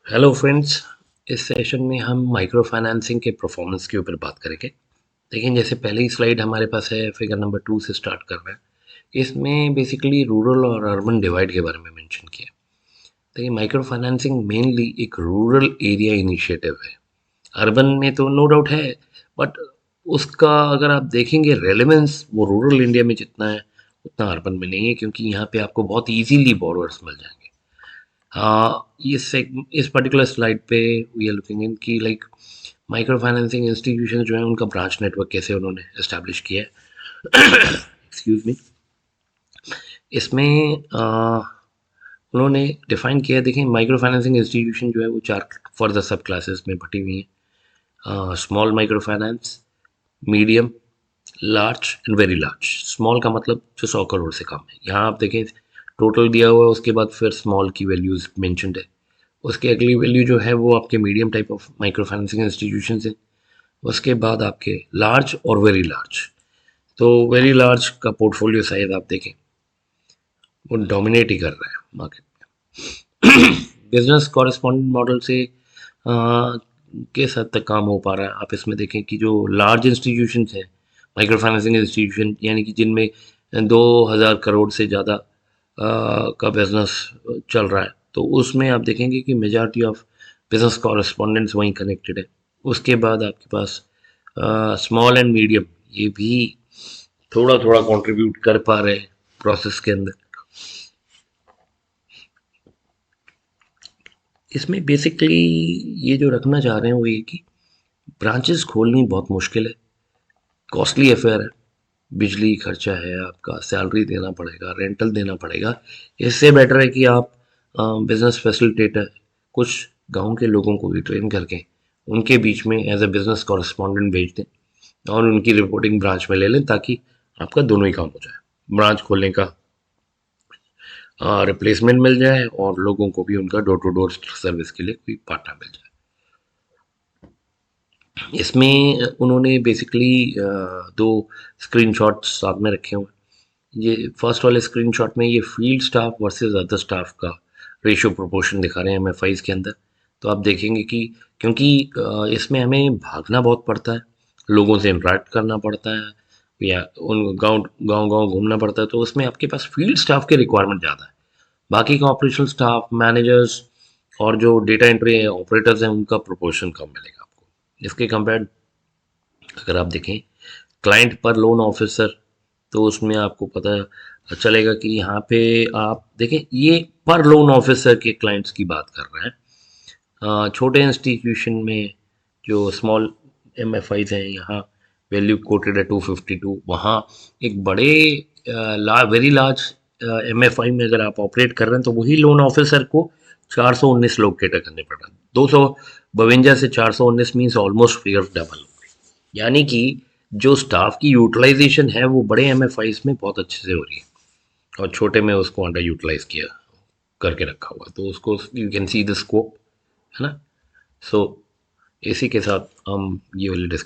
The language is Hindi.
Hello friends. इस सेशन में हम माइक्रो फाइनेंसिंग के परफॉर्मेंस के ऊपर बात करेंगे। देखिए, जैसे पहली स्लाइड हमारे पास है, फिगर नंबर 2 से स्टार्ट कर रहा है। इसमें बेसिकली रूरल और अर्बन डिवाइड के बारे में मेंशन किया है। देखिए, माइक्रो फाइनेंसिंग मेनली एक रूरल एरिया इनिशिएटिव है। अर्बन में तो नो डाउट है, बट उसका अगर आप देखेंगे रेलेवेंस वो रूरल इंडिया में जितना है उतना अर्बन में नहीं है, क्योंकि यहाँ पे आपको बहुत इजीली बोरोअर्स मिल जाएंगे। इस पर्टिकुलर स्लाइड पे वी आर लुकिंग इन की लाइक माइक्रो फाइनेंसिंग इंस्टीट्यूशन जो है उनका ब्रांच नेटवर्क कैसे उन्होंने एस्टैब्लिश किया है। Excuse me. इसमें उन्होंने डिफाइन किया है। देखिए, माइक्रो फाइनेंसिंग इंस्टीट्यूशन जो है वो चार फर्दर सब क्लासेस में बटी हुई है। Small micro finance, medium, large and very large. Small का मतलब जो 100 करोड़ से कम है। यहाँ आप देखें टोटल दिया हुआ है, उसके बाद फिर स्मॉल की वैल्यूज मेंशनड है। उसके अगली वैल्यू जो है वो आपके medium type of micro financing institution है। उसके बाद आपके लार्ज और वेरी लार्ज। तो वेरी लार्ज का पोर्टफोलियो साइज आप देखें वो डोमिनेट ही कर रहा है मार्केट में। बिजनेस कॉरेस्पॉन्डेंट मॉडल से किस हद तक काम हो पा रहा है आप इसमें देखें कि जो लार्ज इंस्टीट्यूशन हैं, माइक्रो फाइनेंसिंग इंस्टीट्यूशन यानी कि जिनमें 2,000 करोड़ से ज़्यादा का बिजनेस चल रहा है, तो उसमें आप देखेंगे कि मेजॉरिटी ऑफ बिजनेस कॉरेस्पॉन्डेंट्स वहीं कनेक्टेड है। उसके बाद आपके पास स्मॉल एंड मीडियम, ये भी थोड़ा थोड़ा कंट्रीब्यूट कर पा रहे हैं प्रोसेस के अंदर। इसमें बेसिकली ये जो रखना चाह रहे हैं वो ये कि ब्रांचेस खोलनी बहुत मुश्किल है, कॉस्टली अफेयर है। बिजली खर्चा है, आपका सैलरी देना पड़ेगा, रेंटल देना पड़ेगा। इससे बेटर है कि आप बिजनेस फैसिलिटेटर कुछ गांव के लोगों को भी ट्रेन करके उनके बीच में एज ए बिजनेस कॉरेस्पॉन्डेंट भेज दें और उनकी रिपोर्टिंग ब्रांच में ले लें, ताकि आपका दोनों ही काम हो जाए। ब्रांच खोलने का रिप्लेसमेंट मिल जाए और लोगों को भी उनका डोर टू डोर सर्विस के लिए कोई पार्टनर मिल जाए। इसमें उन्होंने बेसिकली दो स्क्रीनशॉट्स साथ में रखे हुए हैं। ये फर्स्ट वाले स्क्रीनशॉट में ये field staff versus other staff का रेशियो प्रोपोर्शन दिखा रहे हैं एमएफआईज के अंदर। तो आप देखेंगे कि क्योंकि इसमें हमें भागना बहुत पड़ता है, लोगों से इंटरेक्ट करना पड़ता है, या उन गांव गांव गांव घूमना पड़ता है, तो उसमें आपके पास फील्ड स्टाफ की रिक्वायरमेंट ज़्यादा है। बाकी का ऑपरेशनल स्टाफ, मैनेजर्स और जो डेटा एंट्री ऑपरेटर्स हैं उनका प्रोपोर्शन कम मिलेगा आपको। इसके कंपेयर अगर आप देखें क्लाइंट पर लोन ऑफिसर, तो उसमें आपको पता चलेगा कि यहाँ पे आप देखें ये पर लोन ऑफिसर के क्लाइंट्स की बात कर रहे हैं। छोटे इंस्टीट्यूशन में जो स्मॉल एम एफ आईज हैं, यहाँ वैल्यू कोटेड है 252। वहाँ एक बड़े very large M F I में अगर आप ऑपरेट कर रहे हैं तो वही लोन ऑफिसर को 419 लोग कैटर करने पड़ रहे हैं। 252 से 419 मीन्स ऑलमोस्ट फिगर डबल। यानी कि जो स्टाफ की यूटिलाइजेशन है वो बड़े एमएफआईज में बहुत अच्छे से हो रही है और छोटे में उसको अंडर यूटिलाइज किया करके रखा हुआ, तो उसको you can see the scope, है ना। सो इसी के साथ हम ये वाली डिस्कशन